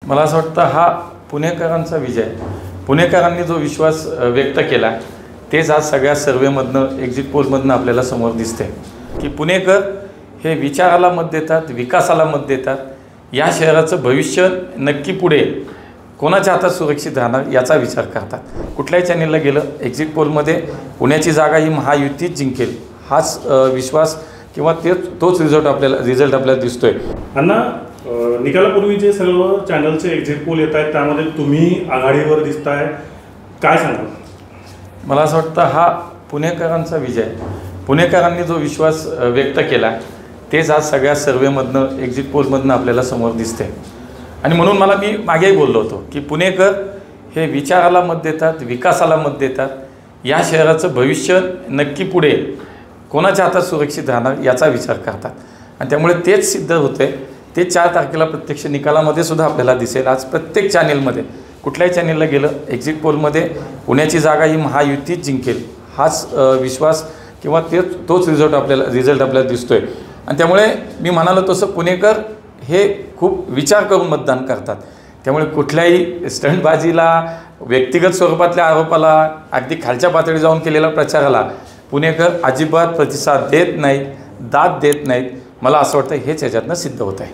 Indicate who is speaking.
Speaker 1: मला असं वाटतं हा पुणेकरांचा विजय. पुणेकरांनी जो विश्वास व्यक्त केला तेच आज सगळ्या सर्वेमधनं एक्झिट पोलमधनं आपल्याला समोर दिसते की पुणेकर हे विचाराला मत देतात, विकासाला मत देतात. या शहराचं भविष्य नक्की पुढे कोणाच्या हातात सुरक्षित राहणार याचा विचार करतात. कुठल्याही चॅनेलला गेलं एक्झिट पोलमध्ये पुण्याची जागा ही महायुतीच जिंकेल हाच विश्वास किंवा तोच रिझल्ट आपल्याला दिसतोय.
Speaker 2: अण्णा, निकालापूर्वी जे सर्व चॅनलचे एक्झिट पोल येत आहेत त्यामध्ये तुम्ही आघाडीवर दिसताय, काय सांगाल?
Speaker 1: मला असं वाटतं हा पुणेकरांचा विजय. पुणेकरांनी जो विश्वास व्यक्त केला तेच आज सगळ्या सर्वेमधनं एक्झिट पोलमधनं आपल्याला समोर दिसते. आणि म्हणून मी मागेही बोललो होतो की पुणेकर हे विचाराला मत देतात, विकासाला मत देतात. या शहराचं भविष्य नक्की पुढे कोणाच्या हातात सुरक्षित राहणार याचा विचार करतात. आणि त्यामुळे तेच सिद्ध होते. ते 4 तारखेला प्रत्यक्ष निकालामध्ये सुद्धा आपल्याला दिसेल. आज प्रत्येक चॅनेलमध्ये कुठल्याही चॅनेलला गेलं एक्झिट पोलमध्ये पुण्याची जागा ही महायुतीच जिंकेल हाच विश्वास किंवा तोच रिझल्ट आपल्याला दिसतोय. आणि त्यामुळे मी म्हणालो तसं पुणेकर हे खूप विचार करून मतदान करतात. त्यामुळे कुठल्याही स्टंटबाजीला, व्यक्तिगत स्वरूपातल्या आरोपाला, अगदी खालच्या पातळी जाऊन केलेल्या प्रचाराला पुणेकर अजिबात प्रतिसाद देत नाहीत, दाद देत नाहीत. मला असं वाटतं हेच याच्यातनं सिद्ध होत आहे.